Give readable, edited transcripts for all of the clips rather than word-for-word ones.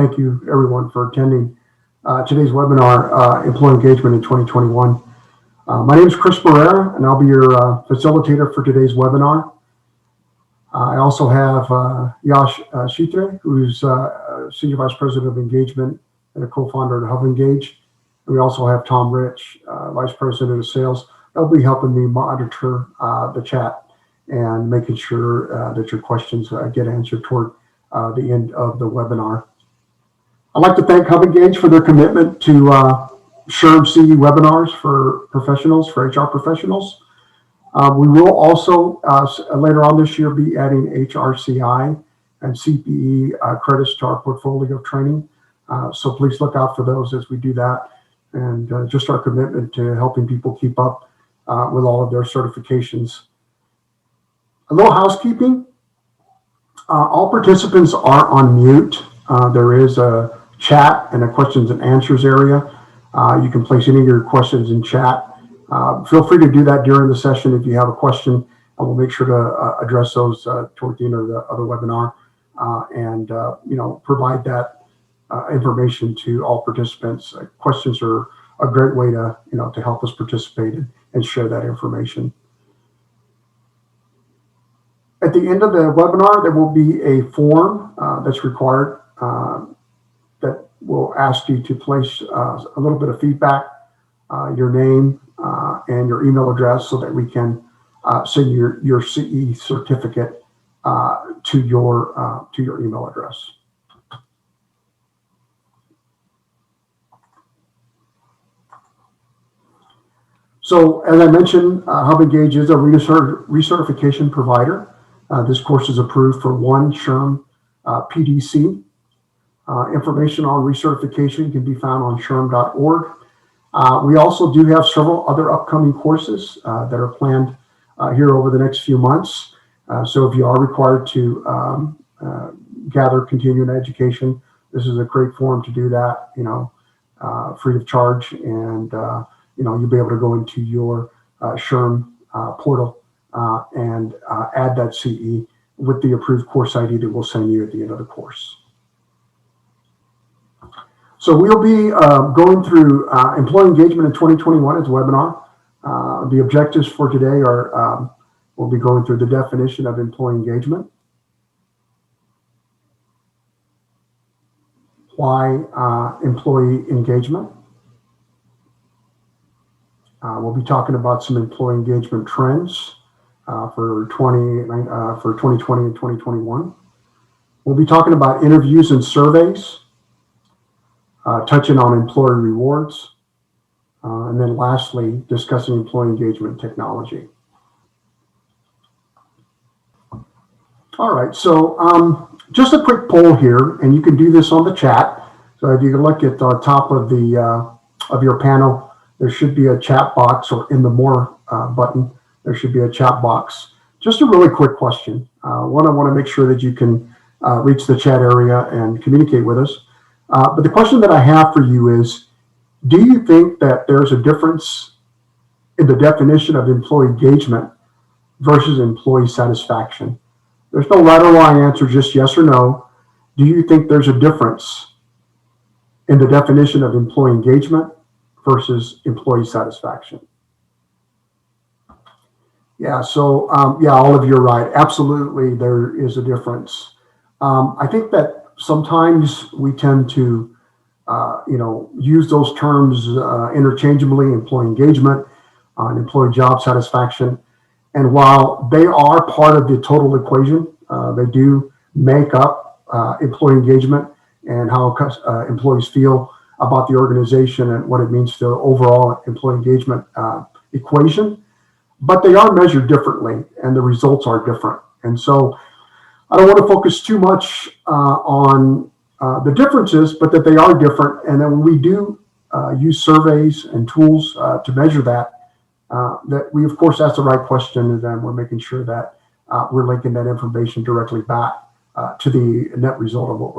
thank you everyone for attending today's webinar, Employee Engagement in 2021. My name is Chris Barrera, and I'll be your facilitator for today's webinar. I also have Yash Shitre, who's Senior Vice President of Engagement and a co-founder of Hub Engage. And we also have Tom Rich, Vice President of Sales. They'll be helping me monitor the chat and making sure that your questions get answered toward the end of the webinar. I'd like to thank Hub Engage for their commitment to SHRM CE webinars for professionals, for HR professionals. We will also later on this year be adding HRCI and CPE credits to our portfolio of training. So please look out for those as we do that, and just our commitment to helping people keep up with all of their certifications. A little housekeeping. All participants are on mute. There is a chat and a questions and answers area. You can place any of your questions in chat. Feel free to do that during the session if you have a question, and we'll make sure to address those toward the end of the webinar, and provide that information to all participants. Questions are a great way to to help us participate and share that information. At the end of the webinar, there will be a form that's required that will ask you to place a little bit of feedback, your name and your email address, so that we can send your CE certificate to your email address. So, as I mentioned, Hub Engage is a recertification provider. This course is approved for one SHRM PDC. Information on recertification can be found on shrm.org. We also do have several other upcoming courses that are planned here over the next few months. So if you are required to gather continuing education, this is a great forum to do that, free of charge, and you'll be able to go into your SHRM portal and add that CE with the approved course ID that we'll send you at the end of the course. So we'll be going through Employee Engagement in 2021 as a webinar. The objectives for today are, we'll be going through the definition of employee engagement, why employee engagement. We'll be talking about some employee engagement trends for 2020 and 2021. We'll be talking about interviews and surveys, touching on employee rewards, and then lastly, discussing employee engagement technology. All right, so just a quick poll here, and you can do this on the chat. So if you can look at the top of your panel, there should be a chat box, or in the More button, there should be a chat box. Just a really quick question. One, I want to make sure that you can reach the chat area and communicate with us. But the question that I have for you is, do you think that there's a difference in the definition of employee engagement versus employee satisfaction? There's no right or wrong answer, just yes or no. Do you think there's a difference in the definition of employee engagement versus employee satisfaction? Yeah, so yeah, all of you are right. Absolutely, there is a difference. I think that sometimes we tend to, use those terms interchangeably, employee engagement and employee job satisfaction. And while they are part of the total equation, they do make up employee engagement and how employees feel about the organization and what it means to the overall employee engagement equation. But they are measured differently, and the results are different. And so I don't want to focus too much on the differences, but that they are different. And then when we do use surveys and tools to measure that we of course ask the right question, and then we're making sure that we're linking that information directly back to the net result of what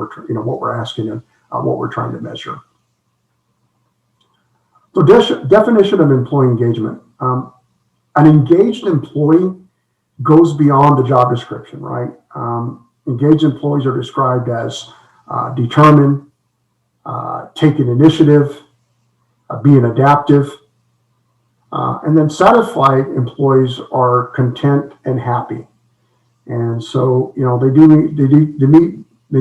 we're asking and what we're trying to measure. So definition of employee engagement. An engaged employee goes beyond the job description, right? Engaged employees are described as determined, taking initiative, being adaptive, and then satisfied employees are content and happy. And so, they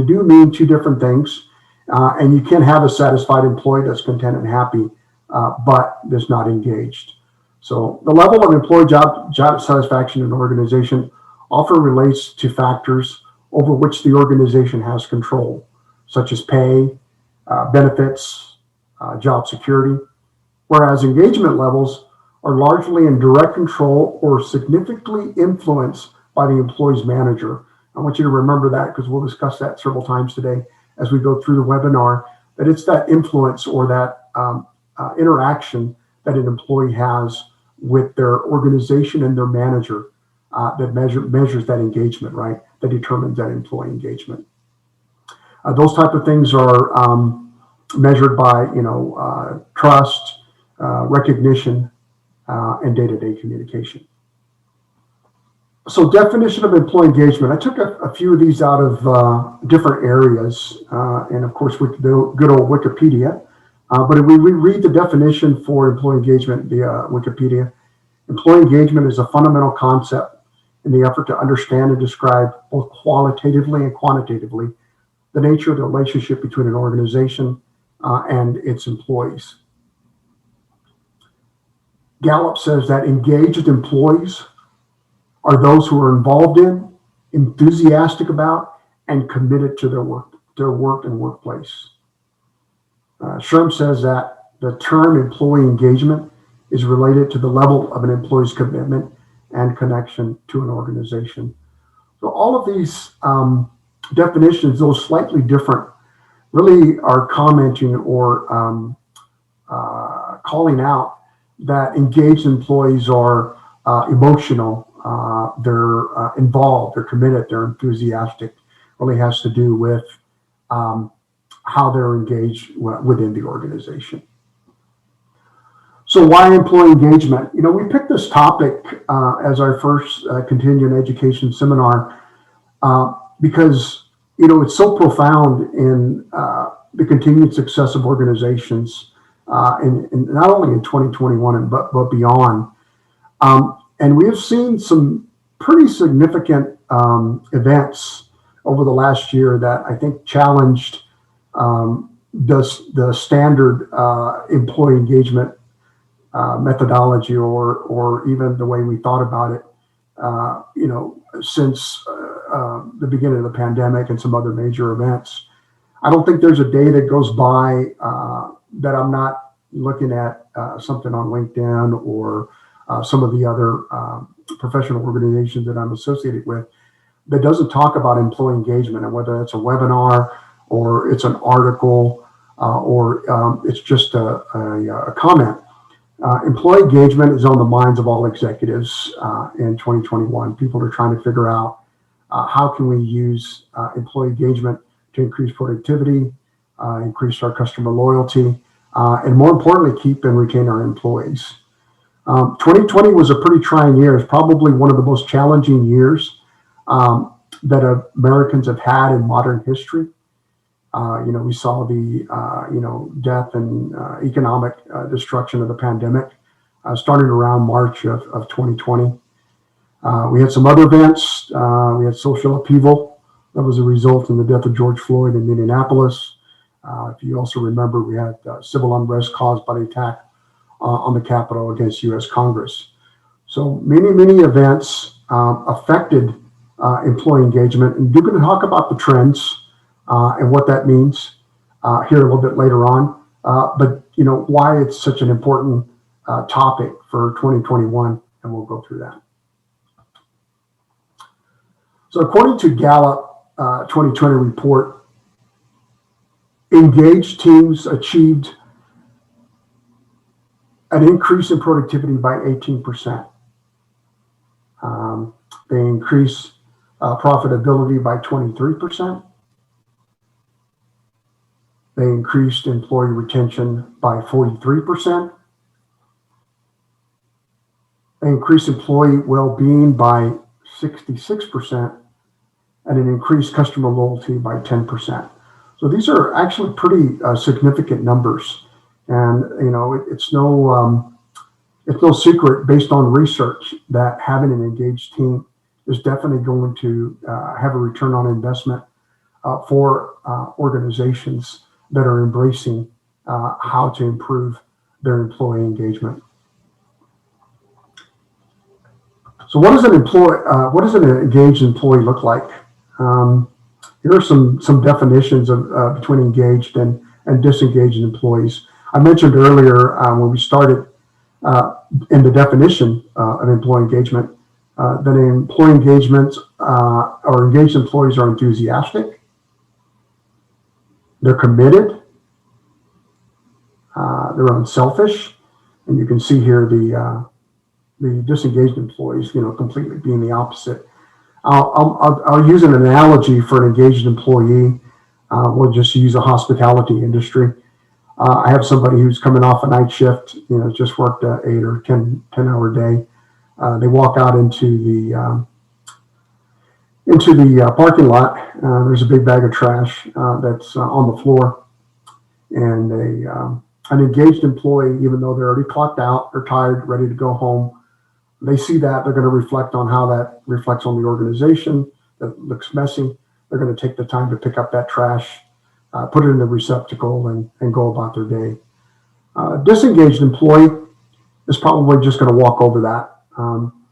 do mean two different things. And you can have a satisfied employee that's content and happy, but that's not engaged. So the level of employee job satisfaction in an organization often relates to factors over which the organization has control, such as pay, benefits, job security, whereas engagement levels are largely in direct control or significantly influenced by the employee's manager. I want you to remember that, because we'll discuss that several times today as we go through the webinar, that it's that influence or that interaction that an employee has with their organization and their manager that measures that engagement, right? That determines that employee engagement. Those type of things are measured by, trust, recognition, and day-to-day communication. So definition of employee engagement. I took a few of these out of different areas, and of course with the good old Wikipedia. But if we read the definition for employee engagement via Wikipedia, employee engagement is a fundamental concept in the effort to understand and describe both qualitatively and quantitatively the nature of the relationship between an organization and its employees. Gallup says that engaged employees are those who are involved in, enthusiastic about, and committed to their work and workplace. SHRM says that the term employee engagement is related to the level of an employee's commitment and connection to an organization. So all of these definitions, though slightly different, really are commenting or calling out that engaged employees are emotional, they're involved, they're committed, they're enthusiastic. Really has to do with how they're engaged within the organization. So why employee engagement? We picked this topic as our first continuing education seminar because, it's so profound in the continued success of organizations, in not only in 2021, but beyond. And we have seen some pretty significant events over the last year that I think challenged the standard employee engagement methodology or even the way we thought about it, since the beginning of the pandemic and some other major events. I don't think there's a day that goes by that I'm not looking at something on LinkedIn or some of the other professional organizations that I'm associated with that doesn't talk about employee engagement, and whether it's a webinar or it's an article or it's just a comment. Employee engagement is on the minds of all executives in 2021. People are trying to figure out how can we use employee engagement to increase productivity, increase our customer loyalty, and more importantly, keep and retain our employees. 2020 was a pretty trying year. It's probably one of the most challenging years that Americans have had in modern history. We saw the, death and economic destruction of the pandemic starting around March of 2020. We had some other events. We had social upheaval that was a result in the death of George Floyd in Minneapolis. If you also remember, we had civil unrest caused by the attack on the Capitol against U.S. Congress. So many events affected employee engagement, and we're going to talk about the trends and what that means here a little bit later on. But why it's such an important topic for 2021, and we'll go through that. So according to Gallup 2020 report, engaged teams achieved an increase in productivity by 18%. They increased profitability by 23%. They increased employee retention by 43%. They increased employee well-being by 66%, and it increased customer loyalty by 10%. So these are actually pretty significant numbers. And, it's no secret based on research that having an engaged team is definitely going to have a return on investment for organizations that are embracing how to improve their employee engagement. So what does an engaged employee look like? Here are some definitions of between engaged and disengaged employees. I mentioned earlier when we started in the definition of employee engagement that employee engagements or engaged employees are enthusiastic, they're committed, they're unselfish, and you can see here the disengaged employees, completely being the opposite. I'll use an analogy for an engaged employee. We'll just use a hospitality industry. I have somebody who's coming off a night shift, just worked an 8 or 10 hour day. They walk out into the parking lot. There's a big bag of trash that's on the floor, and an engaged employee, even though they're already clocked out, they're tired, ready to go home, they see that, they're going to reflect on how that reflects on the organization. That looks messy. They're going to take the time to pick up that trash, put it in the receptacle, and go about their day. Disengaged employee is probably just going to walk over that.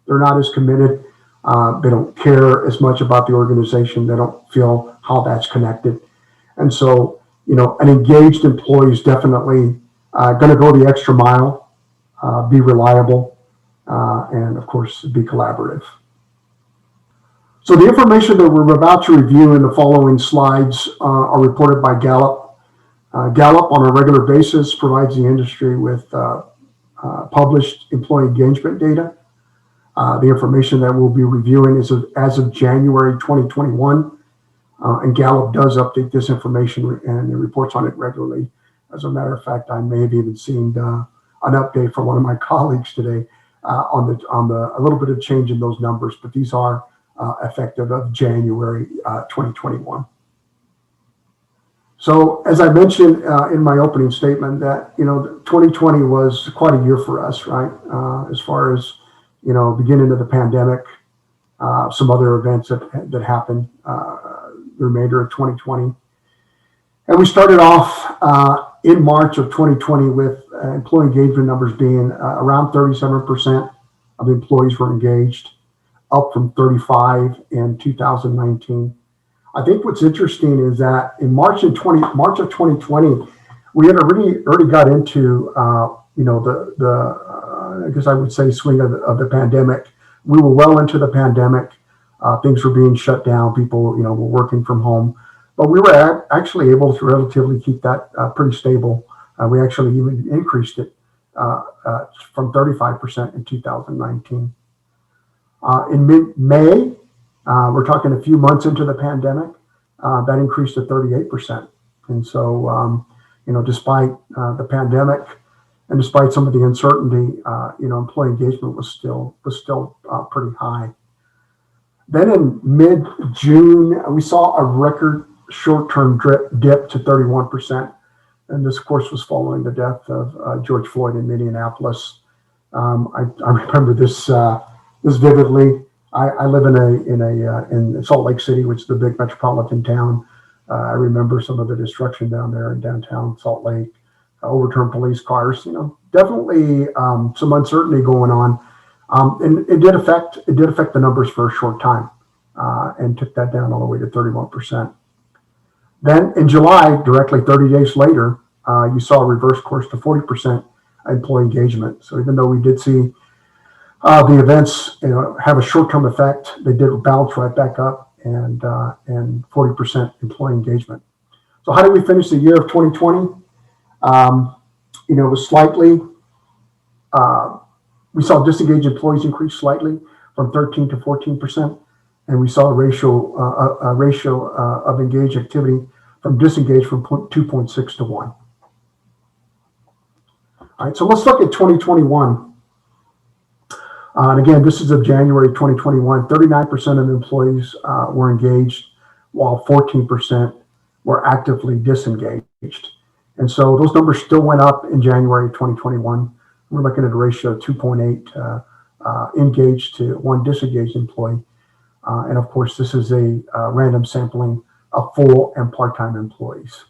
They're not as committed. They don't care as much about the organization. They don't feel how that's connected. And so, an engaged employee is definitely going to go the extra mile, be reliable, and of course, be collaborative. So the information that we're about to review in the following slides are reported by Gallup. Gallup on a regular basis provides the industry with published employee engagement data. The information that we'll be reviewing is as of January 2021, and Gallup does update this information and it reports on it regularly. As a matter of fact, I may have even seen an update from one of my colleagues today on a little bit of change in those numbers, but these are effective of January 2021. So as I mentioned in my opening statement that, 2020 was quite a year for us, right? As far as, beginning of the pandemic, some other events that happened the remainder of 2020. And we started off in March of 2020 with employee engagement numbers being around 37% of employees were engaged, up from 35 in 2019. I think what's interesting is that in March of 2020, we had already got into I guess I would say swing of the pandemic. We were well into the pandemic. Things were being shut down. People, were working from home, but we were actually able to relatively keep that pretty stable. We actually even increased it from 35% in 2019. In mid-May, we're talking a few months into the pandemic, that increased to 38%. And so, despite the pandemic and despite some of the uncertainty, employee engagement was still pretty high. Then in mid-June, we saw a record short-term dip to 31%. And this, of course, was following the death of George Floyd in Minneapolis. I remember this vividly. I live in Salt Lake City, which is the big metropolitan town. I remember some of the destruction down there in downtown Salt Lake, overturned police cars. Definitely some uncertainty going on, and it did affect the numbers for a short time, and took that down all the way to 31%. Then in July, directly 30 days later, you saw a reverse course to 40% employee engagement. So even though we did see the events, have a short-term effect, they did bounce right back up, and 40% employee engagement. So how did we finish the year of 2020? It was slightly. We saw disengaged employees increase slightly from 13 to 14%, and we saw a ratio of engaged activity from disengaged from 2.6 to 1. All right, so let's look at 2021. And again, this is of January 2021. 39% of employees were engaged, while 14% were actively disengaged. And so those numbers still went up in January 2021. We're looking at a ratio of 2.8 engaged to 1 disengaged employee. And of course, this is a random sampling of full and part-time employees.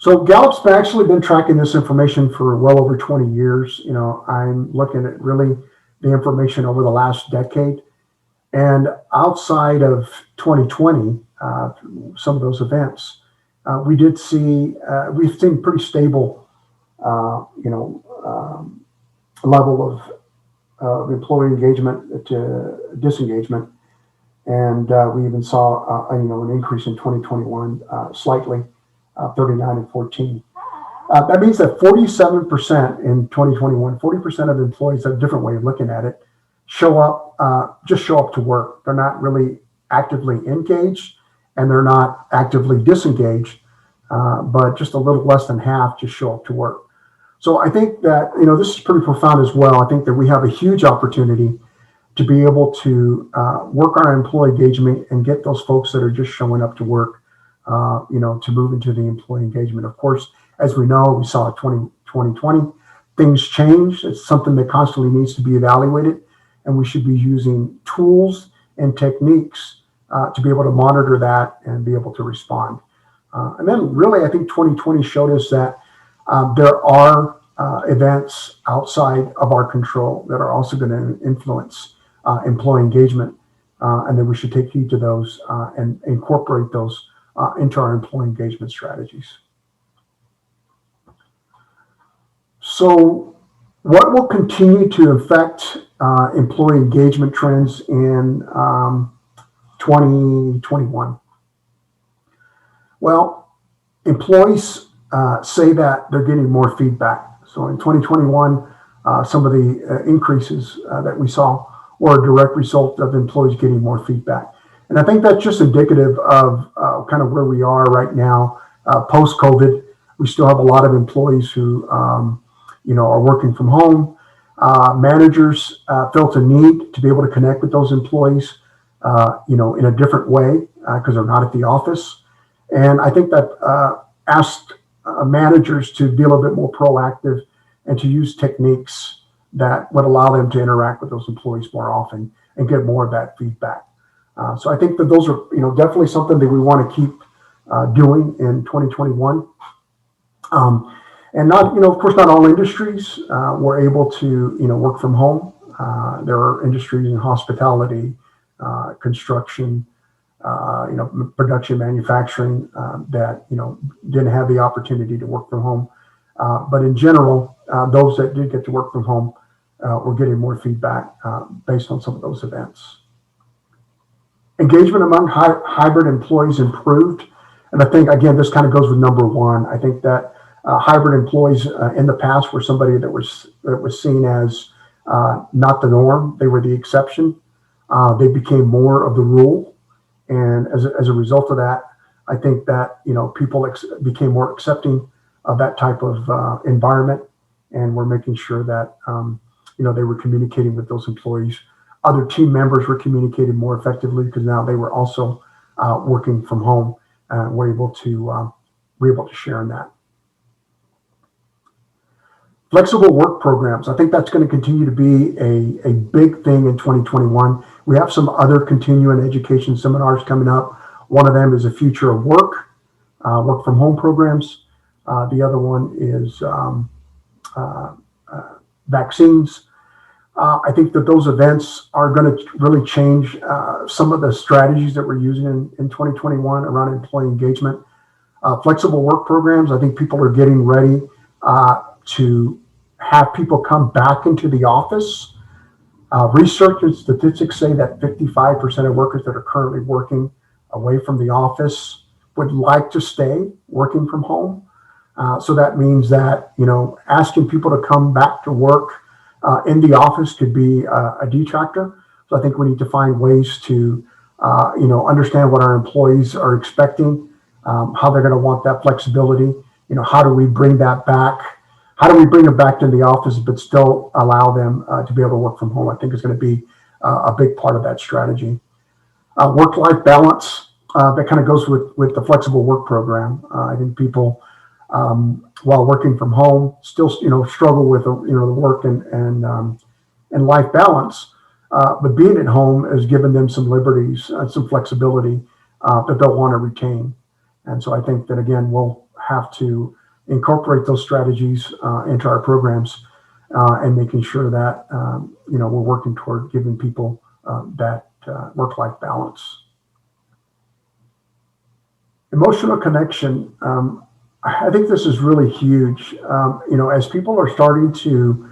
So Gallup's actually been tracking this information for well over 20 years. I'm looking at really the information over the last decade. And outside of 2020, some of those events, we've seen pretty stable, level of employee engagement to disengagement. And we even saw, an increase in 2021, slightly, 39 and 14. That means that 47% in 2021, 40% of employees, a different way of looking at it, just show up to work. They're not really actively engaged and they're not actively disengaged, but just a little less than half just show up to work. So I think that, this is pretty profound as well. I think that we have a huge opportunity to be able to work our employee engagement and get those folks that are just showing up to work, to move into the employee engagement. Of course, as we know, we saw 2020, things change. It's something that constantly needs to be evaluated, and we should be using tools and techniques to be able to monitor that and be able to respond. And then really, I think 2020 showed us that there are events outside of our control that are also going to influence employee engagement, and then we should take heed to those and incorporate those into our employee engagement strategies. So what will continue to affect employee engagement trends in 2021? Well, employees say that they're getting more feedback. So in 2021, some of the increases that we saw were a direct result of employees getting more feedback. And I think that's just indicative of kind of where we are right now, post-COVID. We still have a lot of employees who, are working from home. Managers felt a need to be able to connect with those employees, in a different way because they're not at the office. And I think that asked managers to be a little bit more proactive and to use techniques that would allow them to interact with those employees more often and get more of that feedback. So I think that those are, definitely something that we want to keep doing in 2021. And not, of course, not all industries were able to, work from home. There are industries in hospitality, construction, production, manufacturing that, didn't have the opportunity to work from home. But in general, those that did get to work from home were getting more feedback based on some of those events. Engagement among hybrid employees improved. And I think, again, this kind of goes with number one. I think that hybrid employees in the past were somebody that was seen as not the norm. They were the exception. They became more of the rule. And as a result of that, I think that, people became more accepting of that type of environment. And we're making sure that, they were communicating with those employees. Other team members were communicating more effectively because now they were also working from home and were able to share in that. Flexible work programs. I think that's going to continue to be a big thing in 2021. We have some other continuing education seminars coming up. One of them is a future of work from home programs. The other one is vaccines. I think that those events are going to really change some of the strategies that we're using in 2021 around employee engagement. Flexible work programs, I think people are getting ready to have people come back into the office. Research and statistics say that 55% of workers that are currently working away from the office would like to stay working from home. So that means that, asking people to come back to work in the office could be a detractor. So I think we need to find ways to, understand what our employees are expecting, how they're going to want that flexibility. How do we bring that back? How do we bring them back to the office, but still allow them to be able to work from home? I think is going to be a big part of that strategy. Work-life balance. that kind of goes with the flexible work program. I think people, while working from home, still struggle with the work and life balance. But being at home has given them some liberties, some flexibility that they'll want to retain. And so I think that, again, we'll have to incorporate those strategies into our programs and making sure that, we're working toward giving people that work-life balance. Emotional connection. I think this is really huge. As people are starting to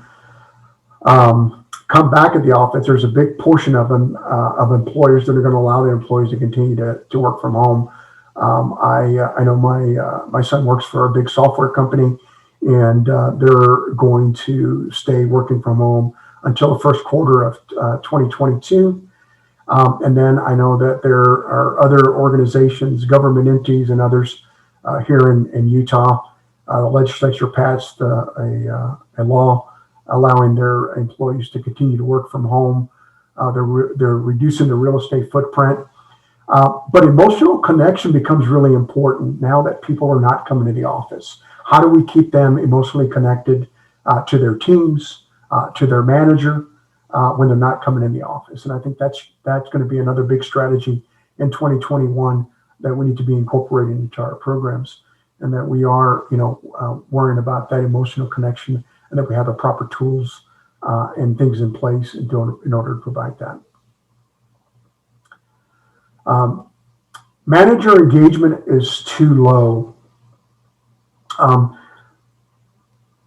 come back at the office, there's a big portion of them, of employers that are going to allow their employees to continue to work from home. I know my son works for a big software company, and they're going to stay working from home until the first quarter of 2022. And then I know that there are other organizations, government entities, and others here in Utah. The legislature passed a law allowing their employees to continue to work from home. They're reducing the real estate footprint. But emotional connection becomes really important now that people are not coming to the office. How do we keep them emotionally connected to their teams, to their manager, when they're not coming in the office? And I think that's going to be another big strategy in 2021 that we need to be incorporating into our programs, and that we are, worrying about that emotional connection, and that we have the proper tools and things in place in order to provide that. Manager engagement is too low.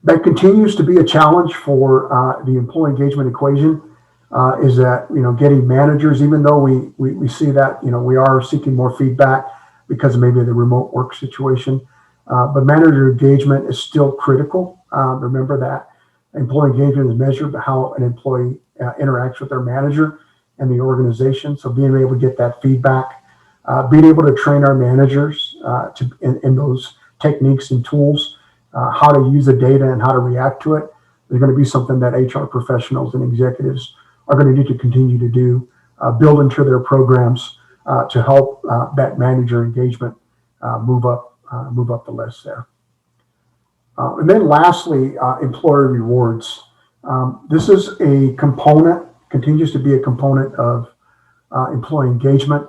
That continues to be a challenge for the employee engagement equation, is that, getting managers, even though we see that, we are seeking more feedback because of maybe the remote work situation, but manager engagement is still critical. Remember that employee engagement is measured by how an employee interacts with their manager and the organization. So being able to get that feedback, being able to train our managers in those techniques and tools, how to use the data and how to react to it, is going to be something that HR professionals and executives are going to need to continue to do, build into their programs to help that manager engagement move up the list there. And then lastly, employer rewards. This is a component, continues to be a component of employee engagement.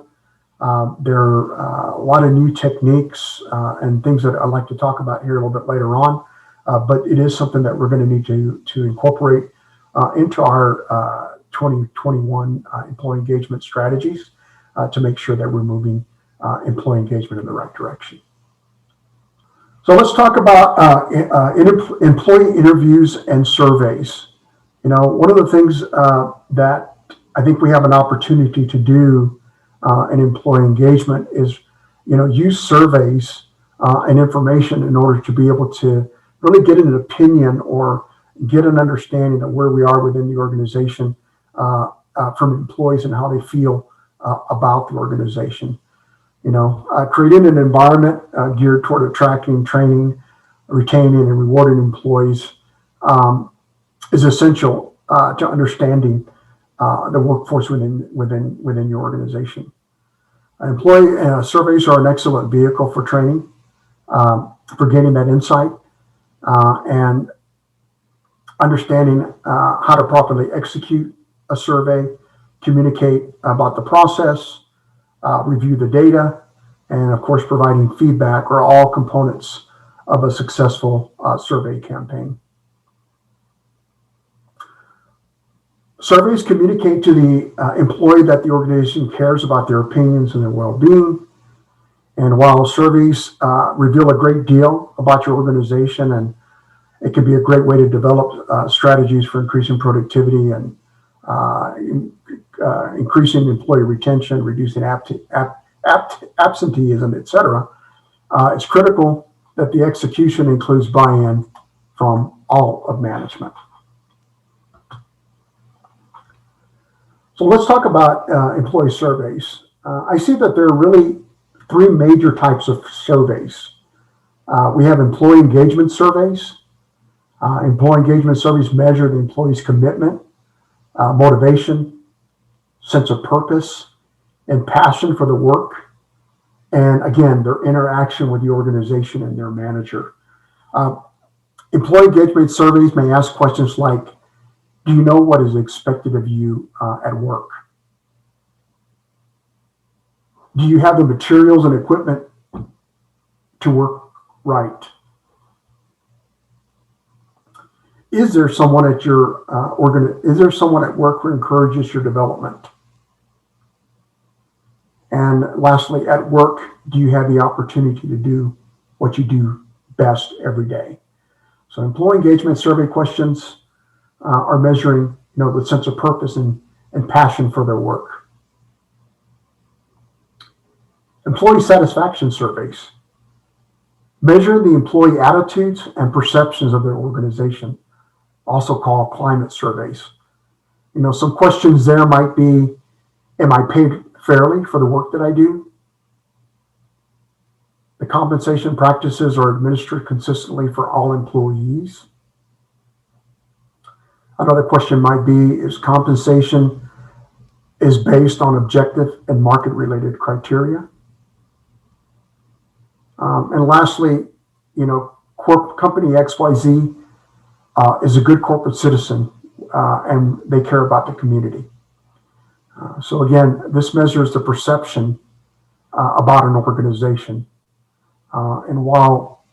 There are a lot of new techniques and things that I'd like to talk about here a little bit later on, but it is something that we're going to need to incorporate into our 2021 employee engagement strategies to make sure that we're moving employee engagement in the right direction. So let's talk about employee interviews and surveys. One of the things that I think we have an opportunity to do in employee engagement is, use surveys and information in order to be able to really get an opinion or get an understanding of where we are within the organization from employees and how they feel about the organization. Creating an environment geared toward attracting, training, retaining, and rewarding employees is essential to understanding the workforce within your organization. Employee surveys are an excellent vehicle for training, for gaining that insight, and understanding how to properly execute a survey, communicate about the process, review the data, and of course, providing feedback are all components of a successful survey campaign. Surveys communicate to the employee that the organization cares about their opinions and their well-being. And while surveys reveal a great deal about your organization, and it can be a great way to develop strategies for increasing productivity and increasing employee retention, reducing absenteeism, etc., it's critical that the execution includes buy-in from all of management. So let's talk about employee surveys. I see that there are really three major types of surveys. We have employee engagement surveys. Employee engagement surveys measure the employee's commitment, motivation, sense of purpose, and passion for the work and again, their interaction with the organization and their manager. Employee engagement surveys may ask questions like, do you know what is expected of you at work? Do you have the materials and equipment to work right? Is there someone at your is there someone at work who encourages your development? And lastly, at work, do you have the opportunity to do what you do best every day? So employee engagement survey questions are measuring, the sense of purpose and passion for their work. Employee satisfaction surveys measure the employee attitudes and perceptions of their organization, also called climate surveys. Some questions there might be, am I paid fairly for the work that I do? The compensation practices are administered consistently for all employees. Another question might be, is compensation is based on objective and market-related criteria? And lastly, company XYZ is a good corporate citizen and they care about the community. So again, this measures the perception about an organization. And while,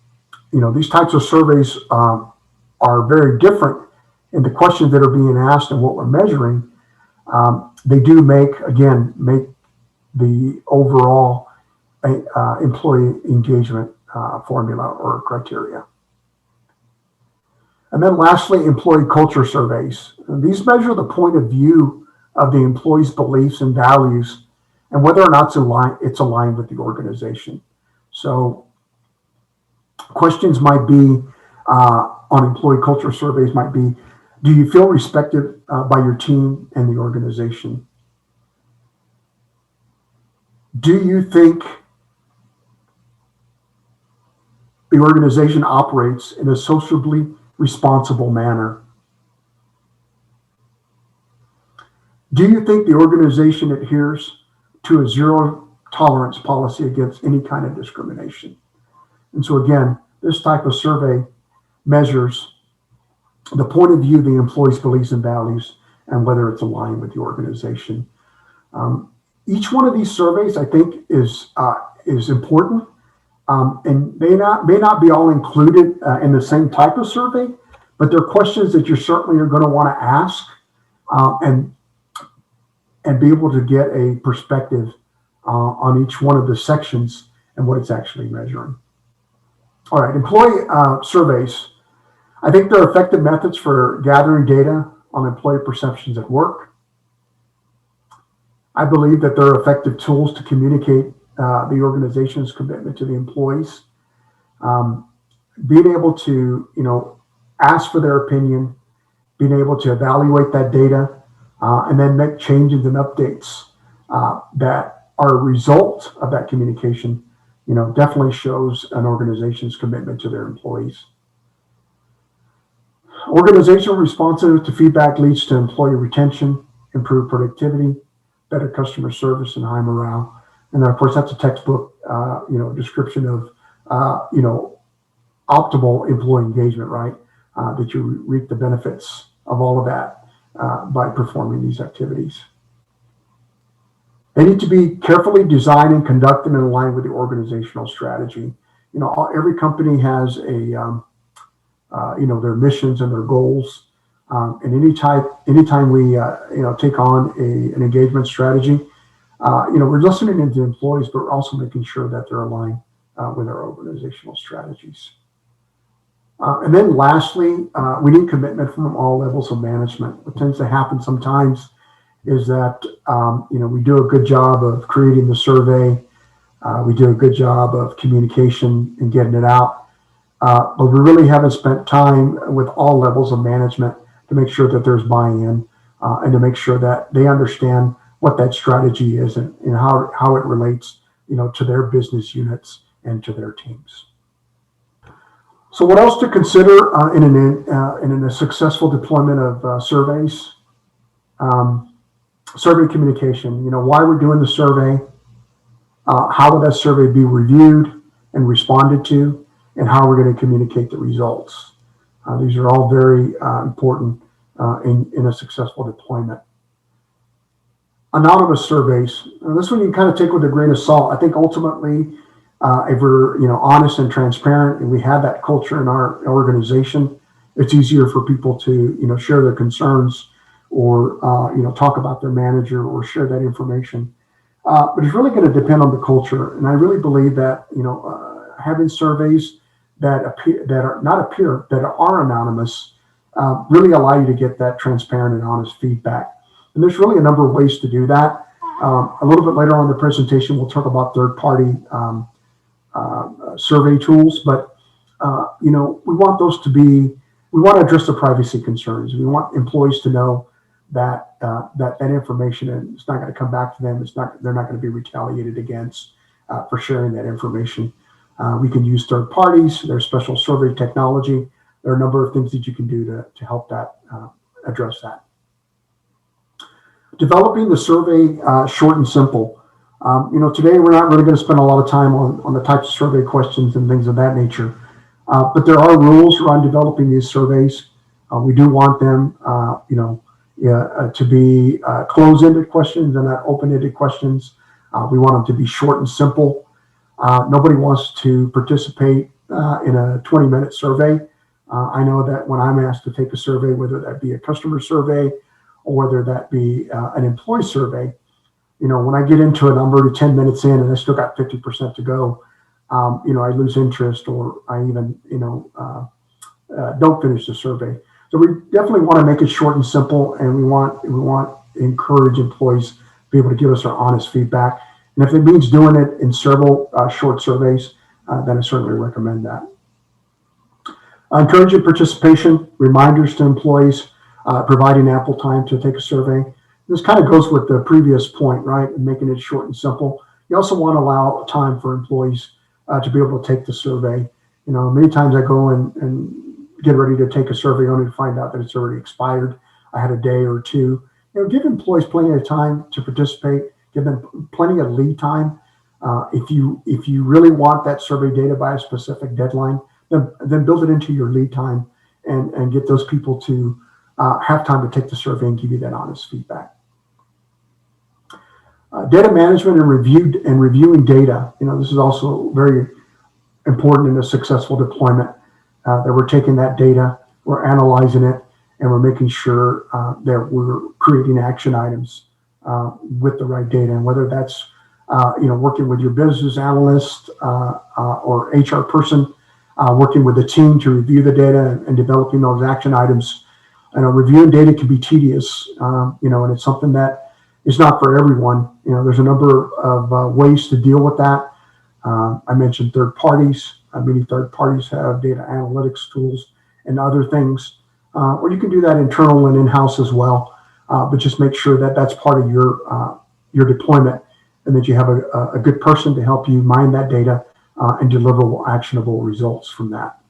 these types of surveys are very different in the questions that are being asked and what we're measuring, they do make the overall employee engagement formula or criteria. And then lastly, employee culture surveys. And these measure the point of view of the employee's beliefs and values and whether or not it's aligned with the organization. So questions might be on employee culture surveys might be, do you feel respected by your team and the organization? Do you think the organization operates in a socially responsible manner? Do you think the organization adheres to a zero tolerance policy against any kind of discrimination? And so again, this type of survey measures the point of view of the employee's beliefs and values and whether it's aligned with the organization. Each one of these surveys, I think, is important, and may not be all included in the same type of survey, but they're questions that you certainly are going to want to ask and be able to get a perspective on each one of the sections and what it's actually measuring. All right, employee surveys. I think they're effective methods for gathering data on employee perceptions at work. I believe that they're effective tools to communicate the organization's commitment to the employees. Being able to, ask for their opinion, being able to evaluate that data, and then make changes and updates that are a result of that communication, definitely shows an organization's commitment to their employees. Organizational responsiveness to feedback leads to employee retention, improved productivity, better customer service, and high morale. And then, of course, that's a textbook, description of, optimal employee engagement, right? That you reap the benefits of all of that by performing these activities. They need to be carefully designed and conducted and aligned with the organizational strategy. Every company has a, their missions and their goals. And anytime we, take on an engagement strategy, we're listening to employees, but we're also making sure that they're aligned with our organizational strategies. And then lastly, we need commitment from all levels of management. What tends to happen sometimes is that, we do a good job of creating the survey. We do a good job of communication and getting it out. But we really haven't spent time with all levels of management to make sure that there's buy-in and to make sure that they understand what that strategy is and how it relates, to their business units and to their teams. So what else to consider in a successful deployment of surveys? Survey communication, why we're doing the survey, how will that survey be reviewed and responded to, and how we're going to communicate the results. These are all very important in a successful deployment. Anonymous surveys. This one you kind of take with a grain of salt. I think ultimately, if we're honest and transparent, and we have that culture in our organization, it's easier for people to share their concerns or talk about their manager or share that information. But it's really going to depend on the culture, and I really believe that having surveys that are anonymous really allow you to get that transparent and honest feedback. And there's really a number of ways to do that. A little bit later on in the presentation, we'll talk about third-party survey tools, but we want those to be. We want to address the privacy concerns. We want employees to know that that information is not going to come back to them. They're not going to be retaliated against for sharing that information. We can use third parties. There's special survey technology. There are a number of things that you can do to help that address that. Developing the survey short and simple. Today we're not really going to spend a lot of time on the types of survey questions and things of that nature. But there are rules around developing these surveys. We do want them, to be closed-ended questions and not open-ended questions. We want them to be short and simple. Nobody wants to participate in a 20-minute survey. I know that when I'm asked to take a survey, whether that be a customer survey or whether that be an employee survey, when I get into a number to 10 minutes in and I still got 50% to go, I lose interest, or I even, don't finish the survey. So we definitely want to make it short and simple, and we want to encourage employees to be able to give us our honest feedback. And if it means doing it in several short surveys, then I certainly recommend that. Encouraging participation, reminders to employees, providing ample time to take a survey. This kind of goes with the previous point, right? And making it short and simple. You also want to allow time for employees to be able to take the survey. Many times I go and get ready to take a survey only to find out that it's already expired. I had a day or two. Give employees plenty of time to participate. Give them plenty of lead time. If you really want that survey data by a specific deadline, then build it into your lead time and get those people to have time to take the survey and give you that honest feedback. Data management and reviewing data. This is also very important in a successful deployment. That we're taking that data, we're analyzing it, and we're making sure that we're creating action items with the right data. And whether that's working with your business analyst or HR person, working with the team to review the data and developing those action items. Reviewing data can be tedious, and it's something that is not for everyone. There's a number of ways to deal with that. I mentioned third parties. Many third parties have data analytics tools and other things, or you can do that internal and in-house as well. But just make sure that that's part of your deployment, and that you have a good person to help you mine that data and deliver actionable results from that.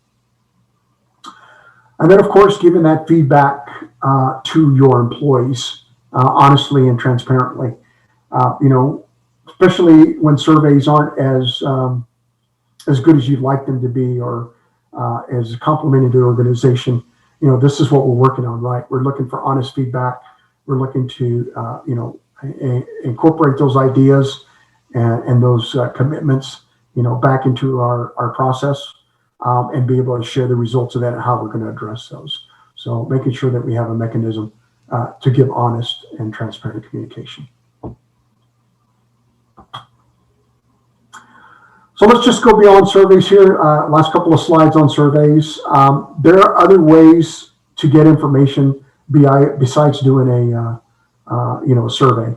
And then, of course, giving that feedback to your employees honestly and transparently. Especially when surveys aren't as good as you'd like them to be, or as complimenting the organization. This is what we're working on, right? We're looking for honest feedback. We're looking to, incorporate those ideas and those commitments, back into our process, and be able to share the results of that and how we're going to address those. So making sure that we have a mechanism to give honest and transparent communication. So let's just go beyond surveys here. Last couple of slides on surveys. There are other ways to get information besides doing a survey.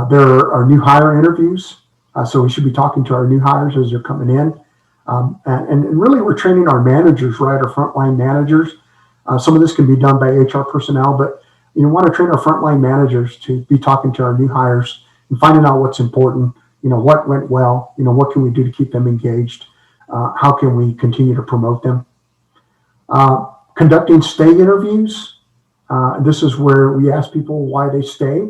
There are new hire interviews. So we should be talking to our new hires as they're coming in. And really we're training our managers, right? Our frontline managers. Some of this can be done by HR personnel, but you want to train our frontline managers to be talking to our new hires and finding out what's important. What went well, what can we do to keep them engaged? How can we continue to promote them? Conducting stay interviews. This is where we ask people why they stay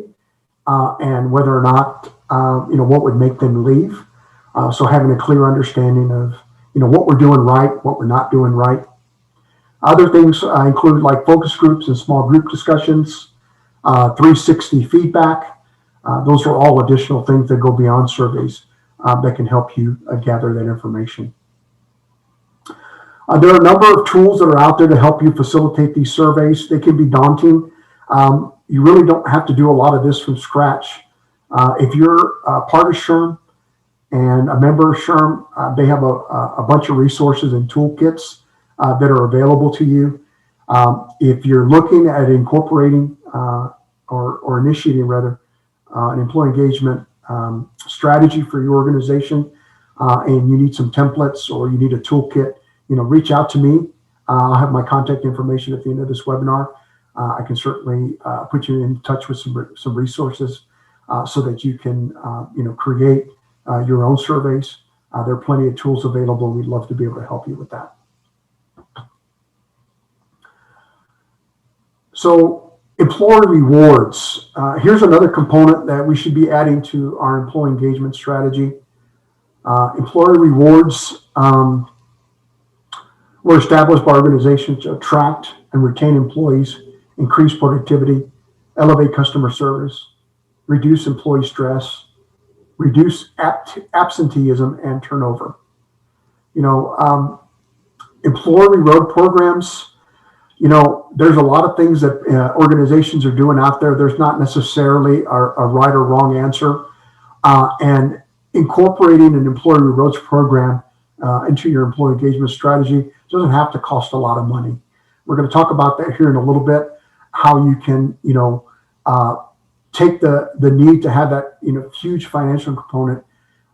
and whether or not, what would make them leave. So having a clear understanding of, what we're doing right, what we're not doing right. Other things include like focus groups and small group discussions, 360 feedback. Those are all additional things that go beyond surveys that can help you gather that information. There are a number of tools that are out there to help you facilitate these surveys. They can be daunting. You really don't have to do a lot of this from scratch. If you're part of SHRM and a member of SHRM, they have a bunch of resources and toolkits that are available to you. If you're looking at incorporating or initiating rather an employee engagement strategy for your organization, and you need some templates or you need a toolkit, reach out to me. I'll have my contact information at the end of this webinar. I can certainly put you in touch with some resources so that you can create your own surveys. There are plenty of tools available. We'd love to be able to help you with that. So employee rewards. Here's another component that we should be adding to our employee engagement strategy. Employee rewards were established by organizations to attract and retain employees, increase productivity, elevate customer service, reduce employee stress, reduce absenteeism and turnover. Employee reward programs, there's a lot of things that organizations are doing out there. There's not necessarily a right or wrong answer. And incorporating an employee rewards program into your employee engagement strategy doesn't have to cost a lot of money. We're going to talk about that here in a little bit, how you can, take the need to have that, huge financial component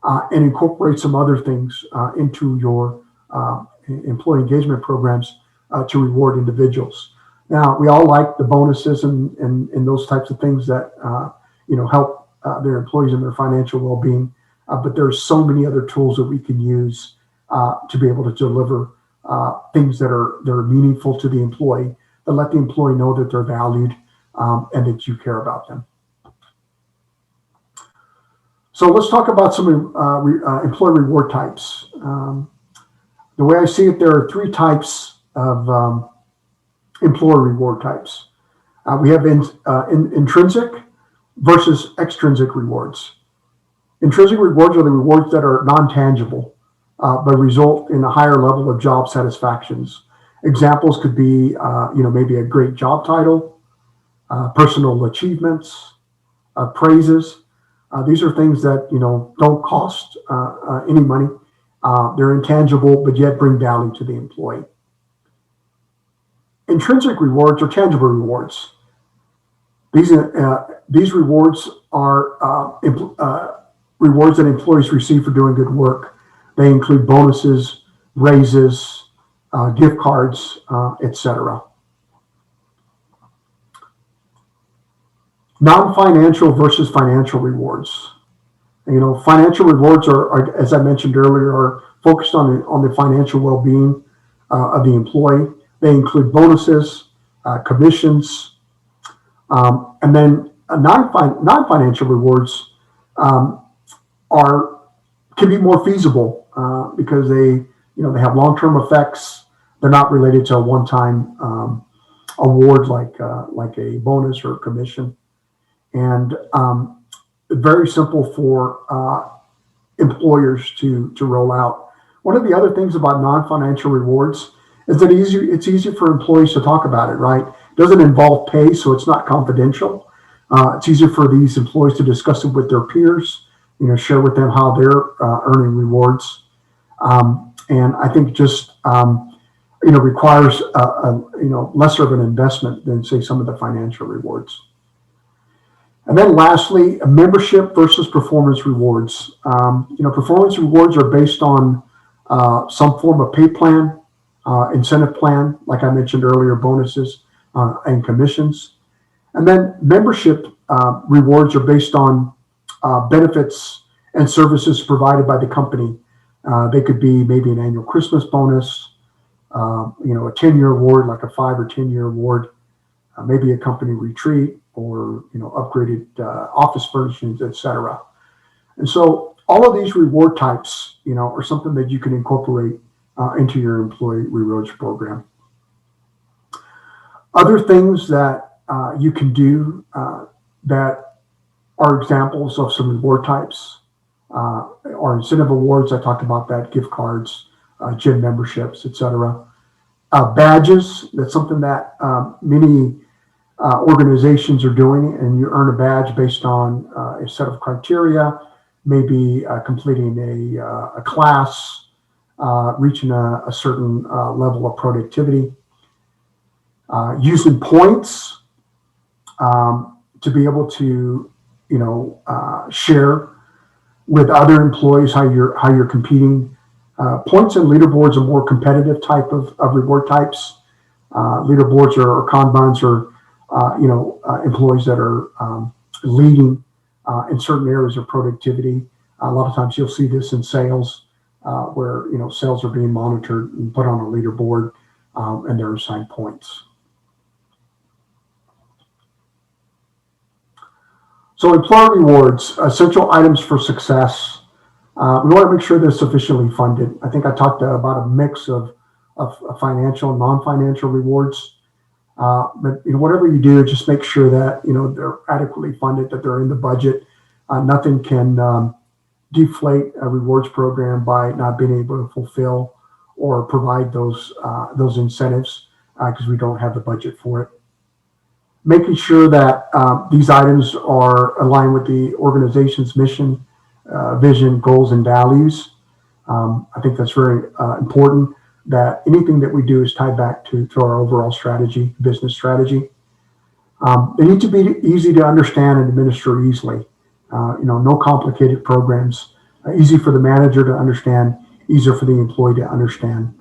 and incorporate some other things into your employee engagement programs to reward individuals. Now, we all like the bonuses and those types of things that, help their employees and their financial well-being. But there's so many other tools that we can use to be able to deliver things that are meaningful to the employee, that let the employee know that they're valued and that you care about them. So let's talk about some employee reward types. The way I see it, there are three types of employee reward types. We have intrinsic versus extrinsic rewards. Intrinsic rewards are the rewards that are non-tangible, but result in a higher level of job satisfactions. Examples could be, maybe a great job title, personal achievements, praises. These are things that, don't cost any money. They're intangible, but yet bring value to the employee. Intrinsic rewards are tangible rewards. These rewards are rewards that employees receive for doing good work. They include bonuses, raises, gift cards, etc. Non-financial versus financial rewards. Financial rewards are, as I mentioned earlier, are focused on the financial well-being of the employee. They include bonuses, commissions, and then non-financial rewards can be more feasible because they have long-term effects. They're not related to a one-time award like a bonus or a commission, and very simple for employers to roll out. One of the other things about non-financial rewards is that it's easy for employees to talk about it, right? It doesn't involve pay, so it's not confidential. It's easier for these employees to discuss it with their peers, share with them how they're earning rewards. And I think just, requires, lesser of an investment than, say, some of the financial rewards. And then lastly, membership versus performance rewards. Performance rewards are based on some form of pay plan, incentive plan, like I mentioned earlier, bonuses and commissions. And then membership rewards are based on benefits and services provided by the company. They could be maybe an annual Christmas bonus, a 10-year award, like a 5 or 10-year award, maybe a company retreat, or upgraded office furnishings, etc. And so all of these reward types, are something that you can incorporate into your employee rewards program. Other things that you can do that are examples of some reward types are incentive awards. I talked about that, gift cards, gym memberships, etc. Badges, that's something that many organizations are doing, and you earn a badge based on a set of criteria, maybe completing a class, reaching a certain level of productivity, using points to be able to, share with other employees how you're competing. Points and leaderboards are more competitive type of reward types. Leaderboards or Kanbans are, employees that are leading in certain areas of productivity. A lot of times you'll see this in sales, where sales are being monitored and put on a leaderboard, and they're assigned points. So employer rewards, essential items for success. We want to make sure they're sufficiently funded. I think I talked about a mix of financial and non-financial rewards. But whatever you do, just make sure that they're adequately funded, that they're in the budget. Nothing can deflate a rewards program by not being able to fulfill or provide those incentives because we don't have the budget for it. Making sure that these items are aligned with the organization's mission, vision, goals, and values. I think that's very important, that anything that we do is tied back to our overall strategy, business strategy. They need to be easy to understand and administer easily. No complicated programs, easy for the manager to understand, easier for the employee to understand,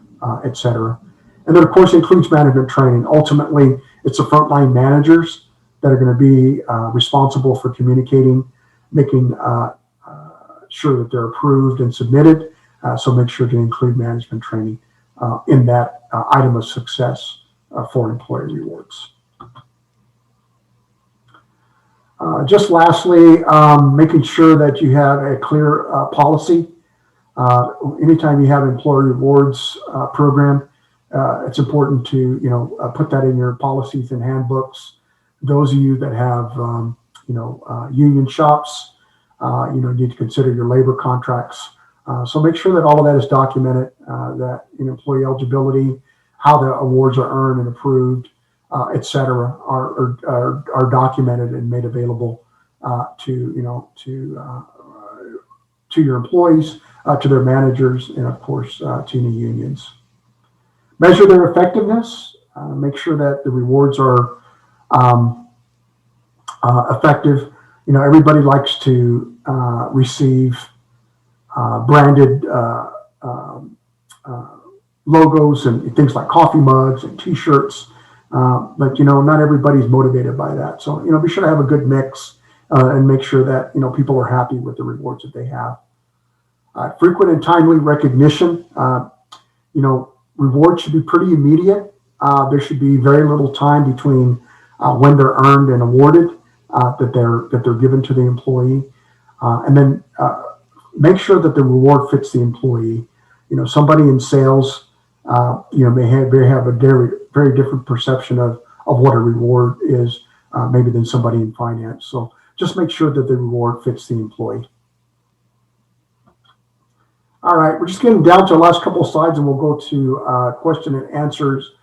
etc. And then, of course, includes management training. Ultimately, it's the frontline managers that are going to be responsible for communicating, making sure that they're approved and submitted. So make sure to include management training in that item of success for employee rewards. Just lastly, making sure that you have a clear policy. Anytime you have employee rewards program, it's important to put that in your policies and handbooks. Those of you that have union shops, need to consider your labor contracts. So make sure that all of that is documented, that employee eligibility, how the awards are earned and approved, et cetera, are documented and made available to your employees, to their managers, and of course to any unions. Measure their effectiveness. Make sure that the rewards are effective. Everybody likes to receive branded logos and things like coffee mugs and T-shirts, but not everybody's motivated by that. So be sure to have a good mix and make sure that people are happy with the rewards that they have. Frequent and timely recognition. Rewards should be pretty immediate. There should be very little time between when they're earned and awarded, that they're given to the employee, and then make sure that the reward fits the employee. Somebody in sales, may have a very different perception of what a reward is, maybe than somebody in finance. So just make sure that the reward fits the employee. All right, we're just getting down to the last couple of slides, and we'll go to question and answers.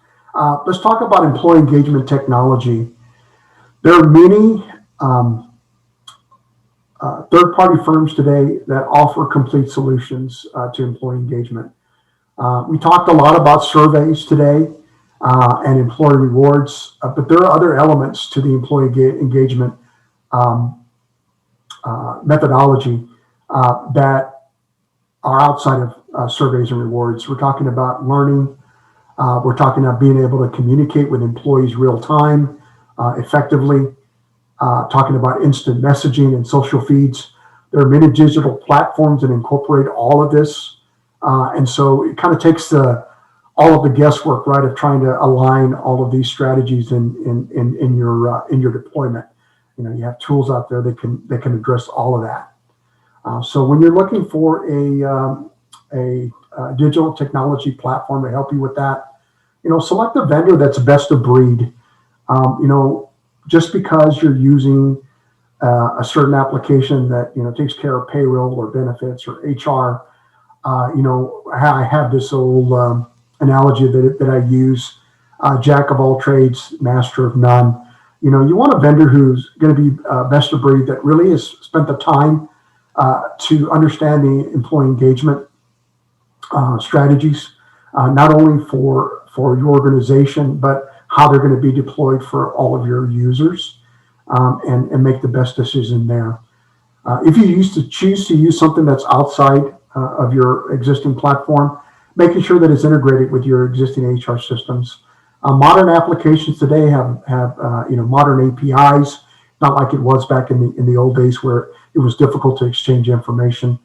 Let's talk about employee engagement technology. There are many third-party firms today that offer complete solutions to employee engagement. We talked a lot about surveys today and employee rewards, but there are other elements to the employee engagement methodology that are outside of surveys and rewards. We're talking about learning. We're talking about being able to communicate with employees real time, effectively, talking about instant messaging and social feeds. There are many digital platforms that incorporate all of this. And so it kind of takes all of the guesswork, right, of trying to align all of these strategies in your deployment. You have tools out there that can address all of that. So when you're looking for a digital technology platform to help you with that, select a vendor that's best of breed. Just because you're using a certain application that takes care of payroll or benefits or HR, I have this old analogy that I use: jack of all trades, master of none. You want a vendor who's going to be best of breed, that really has spent the time to understand the employee engagement strategies, not only for your organization, but how they're going to be deployed for all of your users, and make the best decision there. If you choose to use something that's outside of your existing platform, making sure that it's integrated with your existing HR systems. Modern applications today have modern APIs, not like it was back in the old days where it was difficult to exchange information.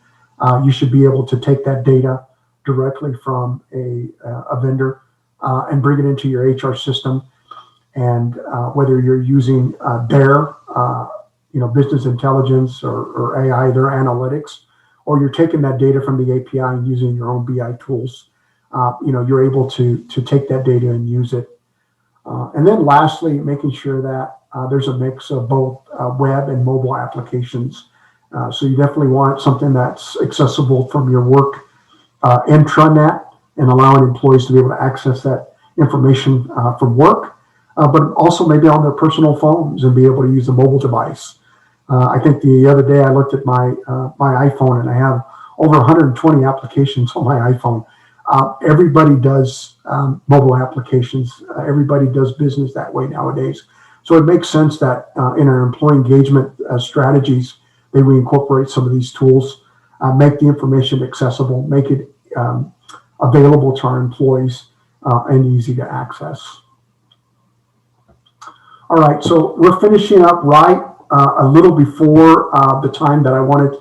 You should be able to take that data directly from a vendor and bring it into your HR system. And whether you're using their business intelligence or AI, their analytics, or you're taking that data from the API and using your own BI tools, you're able to take that data and use it. And then lastly, making sure that there's a mix of both web and mobile applications. So you definitely want something that's accessible from your work intranet, and allowing employees to be able to access that information from work, but also maybe on their personal phones and be able to use a mobile device. I think the other day I looked at my iPhone, and I have over 120 applications on my iPhone. Everybody does mobile applications. Everybody does business that way nowadays. So it makes sense that in our employee engagement strategies, that we incorporate some of these tools, make the information accessible, make it available to our employees, and easy to access. All right, so we're finishing up right a little before the time that I wanted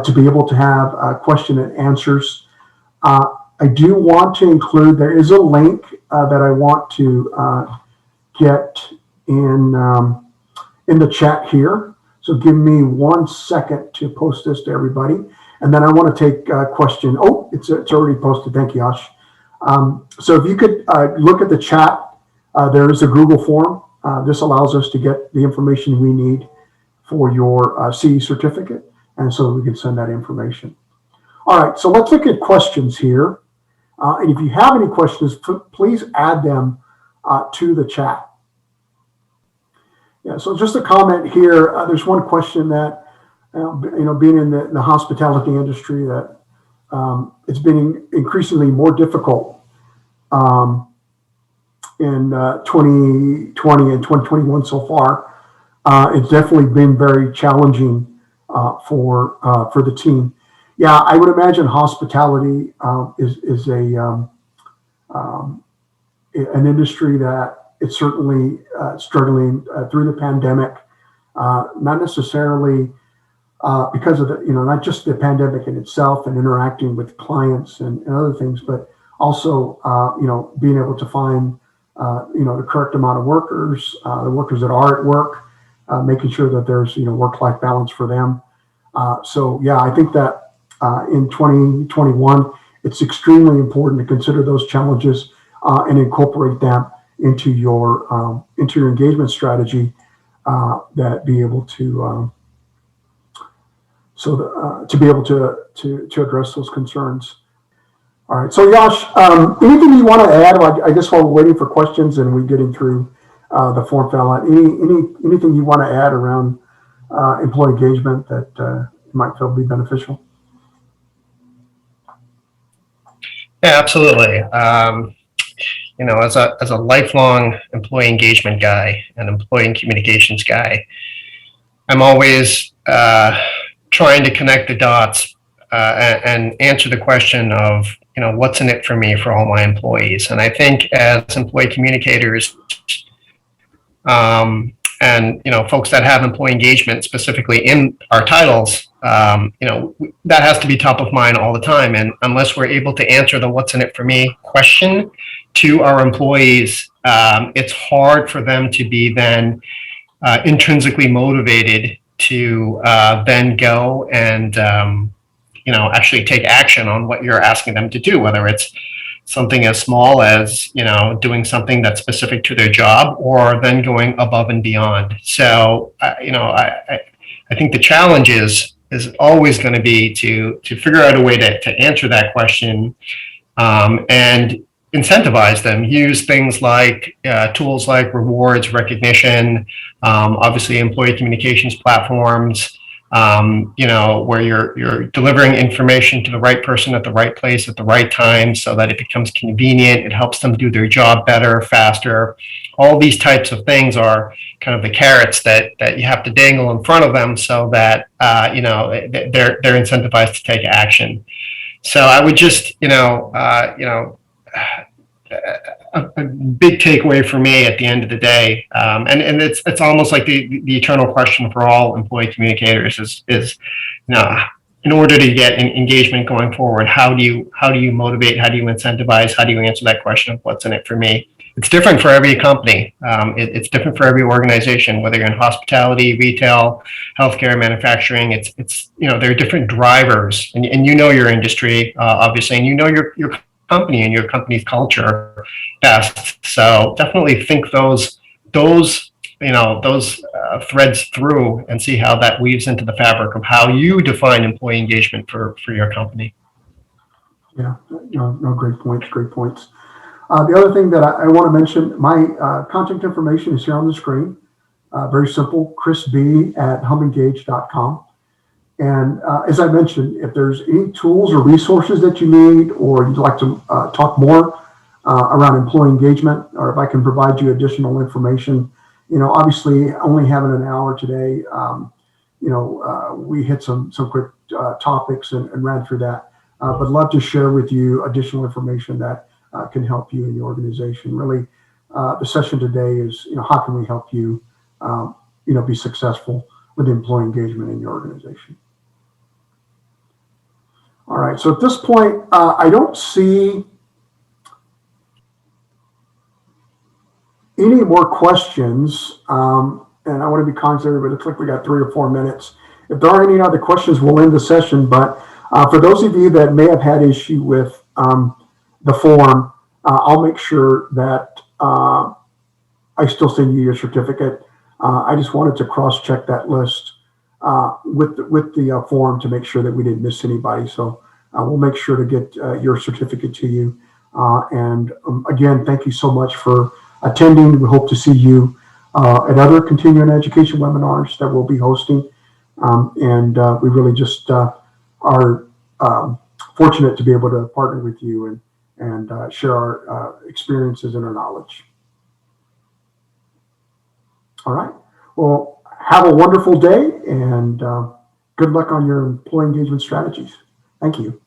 to be able to have question and answers. I do want to include, there is a link that I want to get in the chat here. So give me 1 second to post this to everybody. And then I want to take a question. Oh, it's already posted. Thank you, Yash. So if you could look at the chat, there is a Google form. This allows us to get the information we need for your CE certificate, and so we can send that information. All right, so let's look at questions here. And if you have any questions, please add them to the chat. Yeah, so just a comment here. There's one question that, being in the hospitality industry, that it's been increasingly more difficult in 2020 and 2021 so far. It's definitely been very challenging for the team. Yeah, I would imagine hospitality is an industry that it's certainly struggling through the pandemic. Not necessarily because of not just the pandemic in itself and interacting with clients and other things, but also being able to find the correct amount of workers, the workers that are at work, making sure that there's work-life balance for them. So yeah, I think that in 2021, it's extremely important to consider those challenges and incorporate them into your engagement strategy, that be able to to be able to address those concerns. All right, so Yash, anything you want to add? I guess while we're waiting for questions and we're getting through the form fill out, anything you want to add around employee engagement that you might feel be beneficial? Yeah, absolutely. As a lifelong employee engagement guy and employee communications guy, I'm always trying to connect the dots and answer the question of, what's in it for me for all my employees. And I think as employee communicators, and folks that have employee engagement specifically in our titles, that has to be top of mind all the time. And unless we're able to answer the "what's in it for me" question to our employees, it's hard for them to be then intrinsically motivated to then go and actually take action on what you're asking them to do, whether it's something as small as doing something that's specific to their job, or then going above and beyond. So I think the challenge is always going to be to figure out a way to answer that question, and incentivize them. Use things like tools like rewards, recognition, obviously employee communications platforms, where you're delivering information to the right person at the right place at the right time, so that it becomes convenient. It helps them do their job better, faster. All these types of things are kind of the carrots that you have to dangle in front of them, so that they're incentivized to take action. So I would just, a big takeaway for me at the end of the day, and it's almost like the eternal question for all employee communicators is in order to get engagement going forward, how do you motivate, how do you incentivize, how do you answer that question of what's in it for me? It's different for every company. It's different for every organization, whether you're in hospitality, retail, healthcare, manufacturing. It's there are different drivers, and your industry, obviously, and your company and your company's culture best. So definitely think those threads through and see how that weaves into the fabric of how you define employee engagement for your company. Yeah, no, great points, great points. The other thing that I want to mention, my contact information is here on the screen. Very simple, chrisb@humengage.com. And as I mentioned, if there's any tools or resources that you need, or you'd like to talk more around employee engagement, or if I can provide you additional information, obviously only having an hour today, we hit some quick topics and ran through that. But love to share with you additional information that can help you in your organization. Really, the session today is, how can we help you, be successful with employee engagement in your organization. All right, so at this point, I don't see any more questions, and I want to be considerate, but it looks like we got 3 or 4 minutes. If there aren't any other questions, we'll end the session, but for those of you that may have had issue with the form, I'll make sure that I still send you your certificate. I just wanted to cross-check that list with the form to make sure that we didn't miss anybody. So we'll make sure to get your certificate to you. And again, thank you so much for attending. We hope to see you at other continuing education webinars that we'll be hosting. And we really just are fortunate to be able to partner with you and share our experiences and our knowledge. All right. Well, have a wonderful day, and good luck on your employee engagement strategies. Thank you.